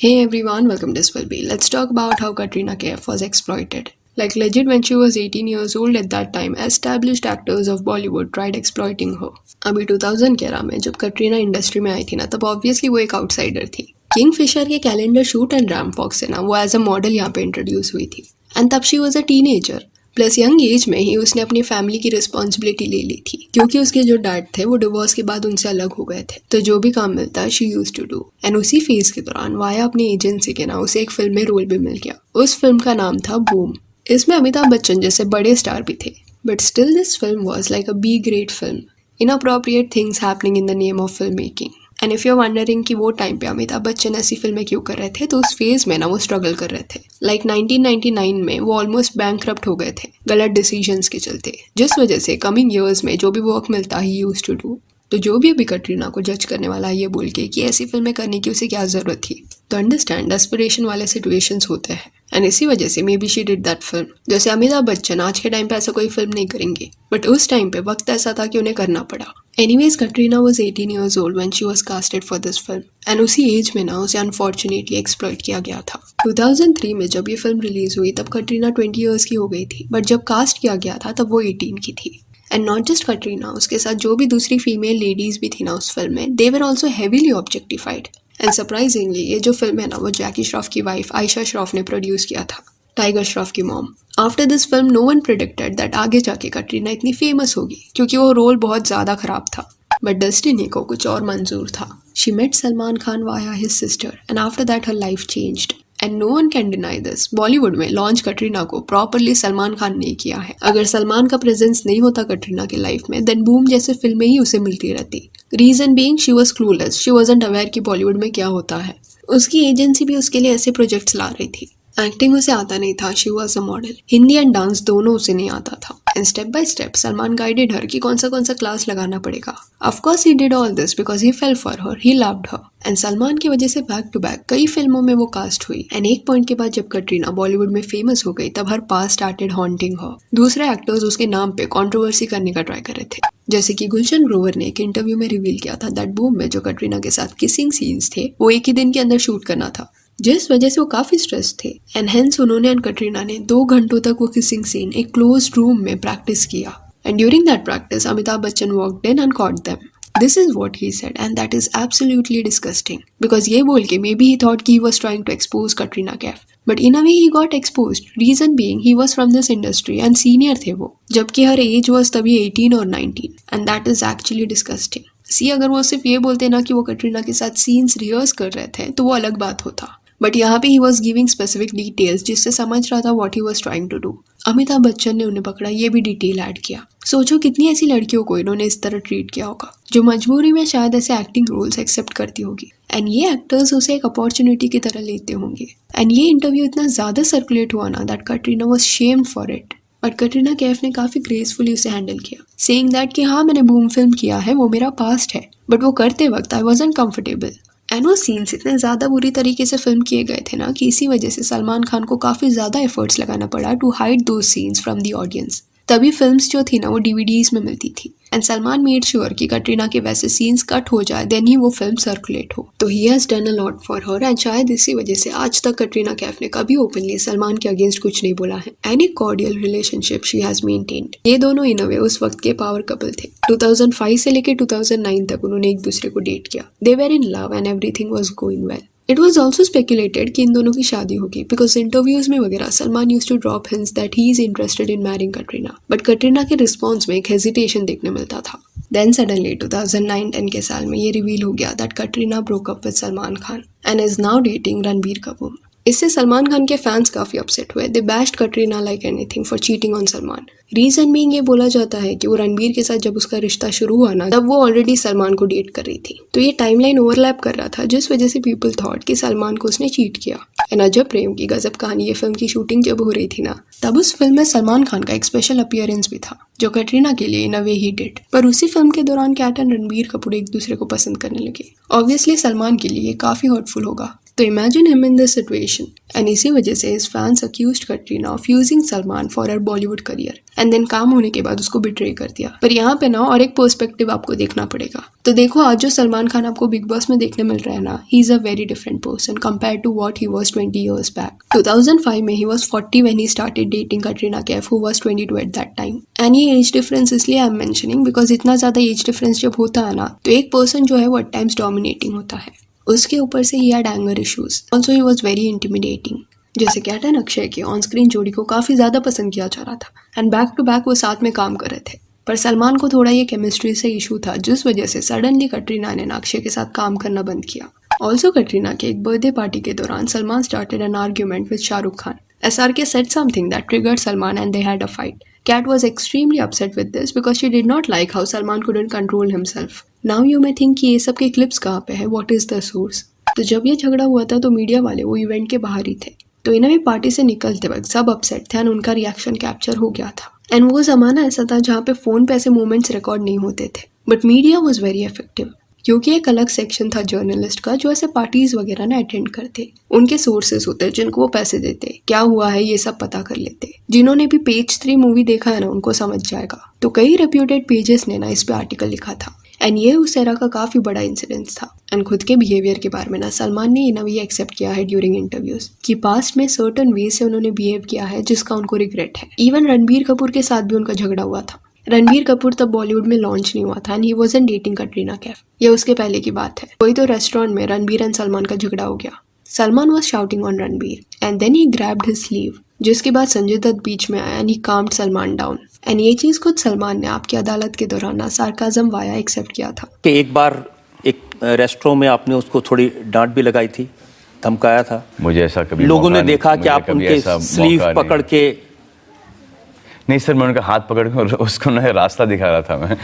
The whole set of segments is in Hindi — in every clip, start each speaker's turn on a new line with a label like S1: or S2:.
S1: Hey everyone, welcome to this will be. Let's talk about how Katrina Kaif was exploited. Like legit when she was 18 years old at that time, established actors of Bollywood tried exploiting her. अभी 2000 के era में जब कटरीना इंडस्ट्री में आई थी ना तब ऑब्वियसली वो एक आउटसाइडर थी. किंगफिशर के कैलेंडर शूट एंड रैम फॉक्स से ना वो एज अ मॉडल यहाँ पे इंट्रोड्यूस हुई थी. एंड तब she was a teenager. Plus young age में ही उसने अपनी फैमिली की रिस्पॉन्सिबिलिटी ले ली थी क्योंकि उसके जो डैड थे वो डिवोर्स के बाद उनसे अलग हो गए थे. तो जो भी काम मिलता she use to do. And उसी फेज के दौरान वाया अपनी एजेंसी के ना उसे एक फिल्म में रोल भी मिल गया. उस फिल्म का नाम था बूम. इसमें अमिताभ बच्चन जैसे बड़े स्टार भी थे. But still this film was like a B grade film. Inappropriate things happening in the name of film making. And if you wondering कि वो टाइम पे अमिताभ बच्चन ऐसी फिल्में क्यों कर रहे थे तो उस फेज में ना वो स्ट्रगल कर रहे थे. लाइक 1999 में वो ऑलमोस्ट बैंकरप्ट हो गए थे गलत डिसीजंस के चलते, जिस वजह से कमिंग ईयर्स में जो भी वर्क मिलता ही यूज टू डू. तो जो भी अभी कटरीना को जज करने वाला है ये बोल के कि ऐसी फिल्में करने की उसे क्या जरूरत थी, तो अंडरस्टैंड एस्पिरेशन वाले सिचुएशंस होते हैं. एंड इसी वजह से may be she did that film. जैसे अमिताभ बच्चन आज के टाइम पे ऐसा कोई फिल्म नहीं करेंगे, बट उस टाइम पे वक्त ऐसा था कि उन्हें करना पड़ा. Anyways Katrina was 18 years old when she was casted for this film. And उसी एज में ना उसे अनफॉर्चुनेटली एक्सप्लॉइट किया गया था. 2003 में जब ये फिल्म रिलीज हुई तब कटरीना 20 years की हो गई थी, बट जब कास्ट किया गया था तब वो 18 की थी. एंड नॉट जस्ट कटरीना, उसके साथ जो भी दूसरी फीमेल लेडीज भी थी ना उस फिल्म में, they were also heavily objectified. And surprisingly ये जो फिल्म है ना वो जैकी श्रॉफ की वाइफ आयशा श्रॉफ ने प्रोड्यूस किया था, टाइगर श्रॉफ की mom. After this film no one predicted that आगे जाके कटरीना इतनी फेमस होगी क्योंकि वो रोल बहुत ज़्यादा खराब था. बट डेस्टिनी को कुछ और मंजूर था. She met Salman Khan via his sister and after that her life changed. And no one can deny this. Bollywood में लॉन्च कटरीना को प्रॉपरली सलमान खान ने किया है. अगर सलमान का प्रेजेंस नहीं होता कटरीना की लाइफ में देन बूम जैसे फिल्में ही उसे मिलती रहती. Reason being she was clueless. She wasn't aware कि बॉलीवुड में क्या होता है. उसकी एजेंसी भी उसके लिए ऐसे प्रोजेक्ट्स ला रही थी. एक्टिंग उसे आता नहीं था. She was a model. Hindi and dance दोनों उसे नहीं आता था. And step by step Salman guided her कि कौन सा क्लास लगाना पड़ेगा. Of course he did all this because he fell for her, he loved her. And Salman की वजह से बैक टू बैक कई फिल्मों में वो कास्ट हुई. एंड एक पॉइंट के बाद जब कटरीना बॉलीवुड में फेमस हो गई तब हर पास स्टार्टेड हॉन्टिंग हर. दूसरे एक्टर्स उसके नाम पे कंट्रोवर्सी करने का ट्राई कर रहे थे. जैसे कि गुलशन ग्रोवर ने एक इंटरव्यू में रिवील किया था दैट बूम में जो कटरीना के साथ किसिंग सीन्स थे वो एक ही दिन के अंदर शूट करना था, जिस वजह से वो काफी स्ट्रेस थे. एंड हेंस उन्होंने एंड कटरीना ने 2 घंटों तक वो किसिंग सीन एक क्लोज रूम में प्रैक्टिस किया. And during that practice Amitabh Bachchan walked in and caught them. This is what he said and that is absolutely disgusting. Because ये बोल के maybe he thought he was trying to expose Katrina Kaif. But in a way he got exposed. Reason being he was from this industry and senior थे वो. जबकि her age was तभी 18 और 19. And that is actually disgusting. See अगर वो सिर्फ ये बोलते ना कि वो कटरीना के साथ सीन्स रिहर्स कर रहे थे तो वो अलग बात होता. बट यहाँ पे he was giving specific details जिससे समझ रहा था what he was trying to do. Amitabh Bachchan ने उन्हें पकड़ा, ये भी डिटेल ऐड किया. सोचो कितनी ऐसी लड़कियों को इन्होंने इस तरह ट्रीट किया होगा जो मजबूरी में शायद ऐसे एक्टिंग रोल्स एक्सेप्ट करती होगी. एंड ये एक्टर्स उसे एक अपॉर्चुनिटी की तरह लेते होंगे. एंड ये इंटरव्यू इतना ज़्यादा सर्कुलेट हुआ ना that Katrina was shamed for it. But Katrina Kaif ने काफ़ी ग्रेसफुली उसे हैंडल किया, सेइंग दैट कि हाँ मैंने बूम फिल्म किया है, वो मेरा पास्ट है, बट वो करते वक्त आई वॉजंट कंफर्टेबल. एंड वो सीन्स इतने ज़्यादा बुरी तरीके से फिल्म किए गए थे ना कि इसी वजह से सलमान खान को काफ़ी ज़्यादा एफर्ट्स लगाना पड़ा to hide those scenes from the audience. तभी फिल्म्स जो थी ना वो डीवीडीज में मिलती थी. एंड सलमान मेड श्योर कि कटरीना के वैसे सीन्स कट हो जाए देन ही वो फिल्म सर्कुलेट हो. तो he has done a lot for her and शायद इसी वजह से आज तक कटरीना कैफ ने कभी ओपनली सलमान के अगेंस्ट कुछ नहीं बोला है. एंड एक cordial relationship she has maintained. ये दोनों इन अ वे उस वक्त के पावर कपल थे. 2005 से लेकर 2009 तक उन्होंने एक दूसरे को डेट किया. They were in love and everything was going well. It was also speculated कि इन दोनों की शादी होगी बिकॉज इंटरव्यूज में वगैरह Salman use to drop hints that he is interested in marrying Katrina. But Katrina के रिस्पॉन्स में एक हेजिटेशन देखने मिलता था. देन सडनली 2009-10 के साल में ये रिवील हो गया that Katrina broke up with Salman Khan and is now dating Ranbir Kapoor. इससे सलमान खान के फैंस काफी अपसेट हुए. They bashed Katrina like anything for cheating on Salman. Reason being ये बोला जाता है कि वो रणबीर के साथ जब उसका रिश्ता शुरू हुआ ना तब वो ऑलरेडी सलमान को डेट कर रही थी. तो ये टाइमलाइन ओवरलैप कर रहा था जिस वजह से पीपल थॉट कि सलमान को उसने चीट किया. एंड अजब प्रेम की गजब कहानी ये फिल्म की शूटिंग जब हो रही थी ना तब उस फिल्म में सलमान खान का एक स्पेशल अपीयरेंस भी था जो कटरीना के लिए इन अ वे ही डिड. पर उसी फिल्म के दौरान कैट एंड रणबीर कपूर एक दूसरे को पसंद करने लगे. ऑब्वियसली सलमान के लिए काफी हर्टफुल होगा. तो imagine him in this situation and इसी वजह से his fans accused Katrina of using Salman for her Bollywood career and then काम होने के बाद उसको बिट्रे कर दिया। पर यहाँ पे ना और एक पर्सपेक्टिव आपको देखना पड़ेगा। तो देखो आज जो सलमान खान आपको बिग बॉस में देखने मिल रहा है ना, he is a very different person compare to what he was 20 years back. 2005 में he was 40 when he started dating Katrina Kaif who was 22 at that time. And ये एज डिफरेंस इसलिए आई एम मेंशनिंग बिकॉज इतना ज्यादा एज डिफरेंस जब होता है ना तो एक पर्सन जो है वो एट टाइम्स डोमिनेटिंग होता है। उसके ऊपर से he had anger issues, also he was very intimidating. जैसे कहते हैं अक्षय की ऑन स्क्रीन जोड़ी को काफी ज्यादा पसंद किया जा रहा था एंड बैक टू बैक वो साथ में काम कर रहे थे। पर सलमान को थोड़ा ये केमिस्ट्री से इशू था जिस वजह से सडनली कटरीना ने अक्षय के साथ काम करना बंद किया। ऑल्सो कटरीना के एक बर्थडे पार्टी के दौरान Salman started an argument with Shahrukh Khan. SRK said something that triggered Salman and they had a fight. Kat was extremely upset with this because she did not like how Salman couldn't control himself. Now you may think कि ये सब के clips कहाँ पे है, what is the source? तो जब ये झगड़ा हुआ था तो मीडिया वाले वो इवेंट के बाहर ही थे। तो इन्हें भी पार्टी से निकलते वक्त सब अपसेट थे और उनका रिएक्शन कैप्चर हो गया था। एंड वो जमाना ऐसा था जहाँ पे फोन पे ऐसे मोमेंट्स रिकॉर्ड नहीं होते थे। But media was very effective क्योंकि एक अलग सेक्शन था जर्नलिस्ट का जो ऐसे पार्टीज वगैरह ना अटेंड करते। उनके सोर्सेज होते जिनको वो पैसे देते, क्या हुआ है ये सब पता कर लेते। जिन्होंने भी पेज 3 मूवी देखा है ना उनको समझ जाएगा। तो कई रेप्यूटेड पेजेस ने ना इस पे आर्टिकल लिखा था एंड ये उस एरा का काफी बड़ा इंसिडेंस था। एंड खुद के बिहेवियर के बारे में ना सलमान ने ये एक्सेप्ट किया है ड्यूरिंग इंटरव्यूज कि पास्ट में सर्टन वे से उन्होंने बिहेव किया है जिसका उनको रिग्रेट है। इवन रणबीर कपूर के साथ भी उनका झगड़ा हुआ था। रणबीर कपूर तब बॉलीवुड में लॉन्च नहीं हुआ था and he wasn't dating Katrina Kaif. ये उसके पहले की बात है। कोई तो रेस्टोरेंट में रणबीर एंड सलमान का झगड़ा हो गया। Salman was shouting on Ranbir and then he grabbed his sleeve, जिसके बाद संजय दत्त बीच में आया and he calmed Salman down. And ये चीज खुद सलमान ने आपकी अदालत के दौरान ना सार्काज़म वाया एक्सेप्ट किया था
S2: कि एक बार एक रेस्टोरेंट में आपने उसको थोड़ी डांट भी लगाई थी, धमकाया था।
S3: मुझे ऐसा कभी
S2: लोगों ने देखा कि आप उनके स्लीव पकड़ के
S3: नहीं सर, मैं उनका हाथ पकड़ के उसको ना रास्ता दिखा रहा था मैं।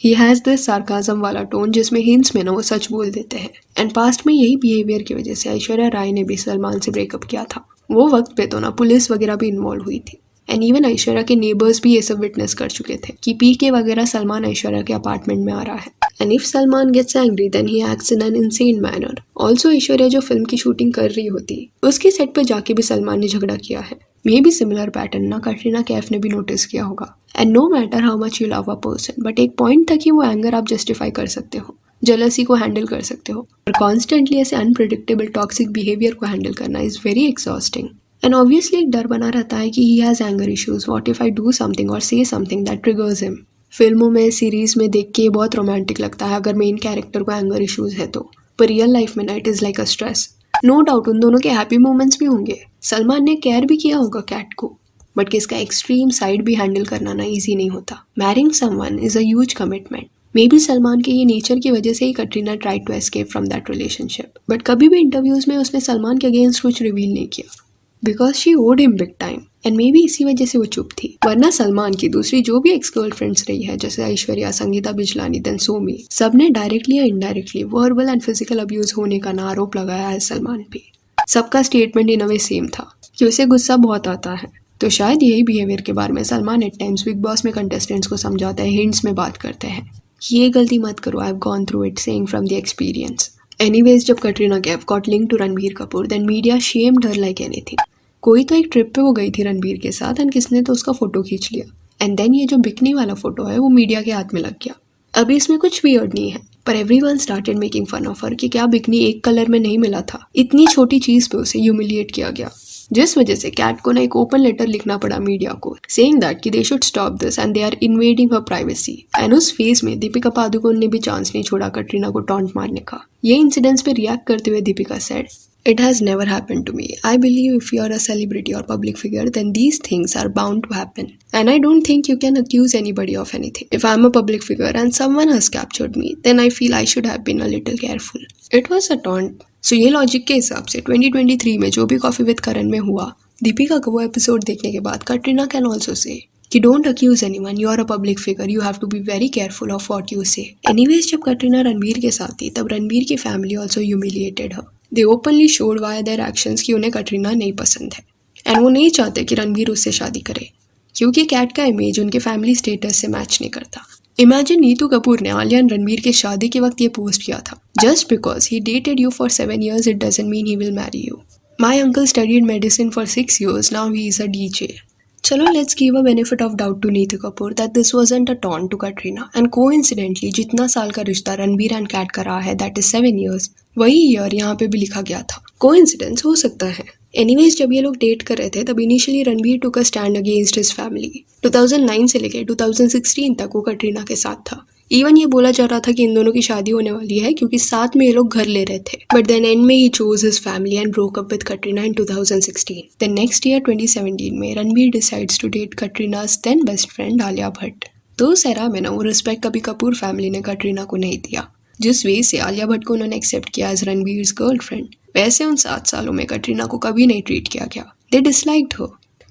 S1: He has this sarcasm वाला टोन जिसमें हिंट्स में ना वो सच बोल देते हैं। एंड पास्ट में यही बिहेवियर की वजह से ऐश्वर्या राय ने भी सलमान से ब्रेकअप किया था। वो वक्त पे तो ना पुलिस वगैरह भी इन्वॉल्व हुई थी एंड इवन ऐश्वर्या के नेबर्स भी ये सब विटनेस कर चुके थे कि पीके वगैरह सलमान ऐश्वर्या के अपार्टमेंट में आ रहा है। And if Salman gets angry then he acts in an insane manner. Also Aishwarya जो फिल्म की शूटिंग कर रही होती उसके सेट पे जाके भी सलमान ने झगड़ा किया है। मे भी सिमिलर पैटर्न ना कटरीना कैफ ने भी नोटिस किया होगा। And no matter how much you love a person, but एक पॉइंट तक ही वो एंगर आप जस्टिफाई कर सकते हो, जेलसी को हैंडल कर सकते हो, और कॉन्स्टेंटली ऐसे अनप्रिडिक्टेबल टॉक्सिक बिहेवियर को हैंडल करना इज वेरी एक्सॉस्टिंग। एंड ऑब्वियसली एक डर बना रहता है कि he has anger issues, what if I do something और से समथिंग दैट ट्रिगर्स हिम। फिल्मों में सीरीज में देख के बहुत रोमांटिक लगता है अगर मेन कैरेक्टर को एंगर इश्यूज है तो, पर रियल लाइफ में ना it is like a stress. No doubt उन दोनों के हैप्पी मोमेंट्स भी होंगे, सलमान ने केयर भी किया होगा कैट को, बट किसका एक्सट्रीम साइड भी हैंडल करना ना ईजी नहीं होता। Marrying someone is a huge commitment. Maybe Salman के ये नेचर की वजह से ही Katrina tried to escape from that relationship, but कभी भी इंटरव्यूज में उसने सलमान के अगेंस्ट कुछ रिवील नहीं किया because she owed him big time and maybe इसी वजह से वो चुप थी। वरना सलमान की दूसरी जो भी एक्स गर्लफ्रेंड्स रही है जैसे ऐश्वर्या, संगीता बिजलानी, देन सोमी, सबने डायरेक्टली या indirectly verbal and physical abuse होने का ना आरोप लगाया है सलमान पे। सबका statement in a way same था कि उसे गुस्सा बहुत आता है। तो शायद यही बिहेवियर के बारे में Salman at times Bigg Boss में कंटेस्टेंट्स को समझाते हैं, हिंट्स में बात करते हैं कि ये गलती मत करो, I have gone through it, saying from the experience. Anyways जब Katrina Kaif got link to Ranbir Kapoor then media shamed her like anything. कोई तो एक ट्रिप पे वो गई थी रणबीर के साथ एंड किसने तो उसका फोटो खींच लिया एंड देन ये जो बिकनी वाला फोटो है वो मीडिया के हाथ में लग गया। अभी इसमें कुछ वियर्ड नहीं है, पर everyone started making fun of her कि क्या बिकनी एक कलर में नहीं मिला था। इतनी छोटी चीज पे उसे ह्यूमिलिएट किया गया, जिस वजह से कैट को ना एक ओपन लेटर लिखना पड़ा मीडिया को, सेइंग दैट कि they should stop this and they are invading her privacy. And उस फेज में दीपिका पादुकोण ने भी चांस नहीं छोड़ा कटरीना को टॉन्ट मारने का। ये इंसिडेंट्स पे रिएक्ट करते हुए Deepika said, It has never happened to me. I believe if you are a celebrity or public figure, then these things are bound to happen. And I don't think you can accuse anybody of anything. If I'm a public figure and someone has captured me, then I feel I should have been a little careful. It was a taunt. So ये लॉजिक के हिसाब से 2023 में जो भी कॉफी विद करण में हुआ, दीपिका का वो एपिसोड देखने के बाद कटरीना कैन ऑल्सो से कि don't accuse anyone, you are a public figure, you have to be very careful of what you say. Anyways जब कटरीना रणबीर के साथ थी तब रणबीर की family also humiliated her. They openly showed via their actions कि उन्हें कटरीना नहीं पसंद है एंड वो नहीं चाहते कि रणबीर उससे शादी करे क्योंकि कैट का इमेज उनके फैमिली स्टेटस से मैच नहीं करता। इमेजिन नीतू कपूर ने आलिया और रणबीर के शादी के वक्त ये पोस्ट किया था, just because he dated you for 7 years it doesn't mean he will marry you. My uncle studied medicine for 6 years, now he is a DJ। चलो let's give a benefit of doubt to Neetu Kapoor that this wasn't a taunt to Katrina, and coincidentally जितना साल का रिश्ता रणबीर एंड कैट का रहा है दैट इज 7 years, वही ईयर यहाँ पे भी लिखा गया था। कोइंसिडेंस हो सकता है। एनीवेज जब ये लोग डेट कर रहे थे तब initially Ranbir took a stand against his family. 2009 से लेकर 2016 तक वो कटरीना के साथ था। इवन ये बोला जा रहा था कि इन दोनों की शादी होने वाली है क्योंकि साथ में ये लोग घर ले रहे थे, बट देन एंड में he chose his family and broke up with Katrina in 2016। Then next year 2017 में Ranbir decides to date Katrina's then best friend Alia Bhatt. तो उस एरा में ना वो रिस्पेक्ट कभी कपूर फैमिली ने कटरीना को नहीं दिया। जिस वे से आलिया भट्ट को उन्होंने एक्सेप्ट किया एज रणबीर्स गर्लफ्रेंड, वैसे उन 7 सालों में कटरीना को कभी नहीं ट्रीट किया गया। They disliked her.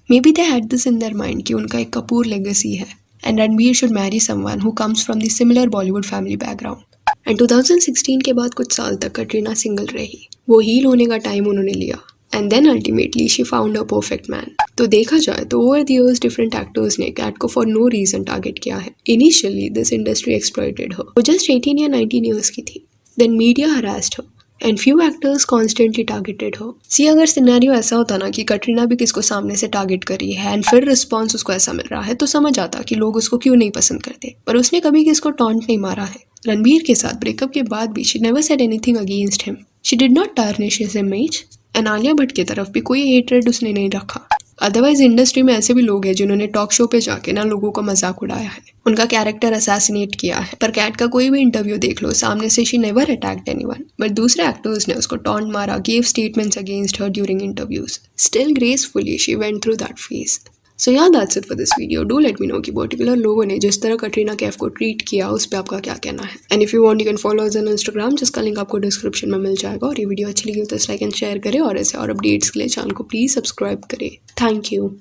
S1: Maybe they had this in their mind कि उनका एक कपूर लेगेसी है and Ranbir should marry someone who comes from the similar Bollywood family background. And 2016 के बाद कुछ साल तक कटरीना सिंगल रही। वो हील होने का टाइम उन्होंने लिया and then ultimately she found a perfect man. तो देखा जाए तो over the years different actors ने कैट को फॉर नो रीजन टारगेट किया है। Initially this industry exploited her. वो जस्ट 18 या 19 ईयर्स की थी। Then media harassed her and few actors constantly targeted हो। सी अगर सिनेरियो ऐसा होता ना कि कटरीना भी किसको सामने से टारगेट कर रही है एंड फिर रिस्पॉन्स उसको ऐसा मिल रहा है तो समझ आता कि लोग उसको क्यों नहीं पसंद करते, पर उसने कभी किसको टॉन्ट नहीं मारा है। रणबीर के साथ ब्रेकअप के बाद भी she never said anything against him. She did not tarnish his image and Alia Bhatt की तरफ भी कोई हेट्रेड उसने नहीं रखा। अदरवाइज इंडस्ट्री में ऐसे भी लोग हैं जिन्होंने टॉक शो पे जाके ना लोगों का मजाक उड़ाया है, उनका कैरेक्टर असैसिनेट किया है। पर कैट का कोई भी इंटरव्यू देख लो, सामने से she never attacked anyone, but दूसरे एक्टर्स ने उसको टॉन्ट मारा, give statements against her during interviews. Still gracefully she went through that phase. So yeah that's it for this video. Do let me know कि पर्टिकुलर लोगों ने जिस तरह कटरीना कैफ को ट्रीट किया उस पर आपका क्या कहना है। And if you want you can follow us on Instagram, जिसका लिंक आपको डिस्क्रिप्शन में मिल जाएगा। और ये वीडियो अच्छी लगी तो लाइक एंड शेयर करें और ऐसे और अपडेट्स के लिए चैनल को प्लीज सब्सक्राइब करें। Thank you.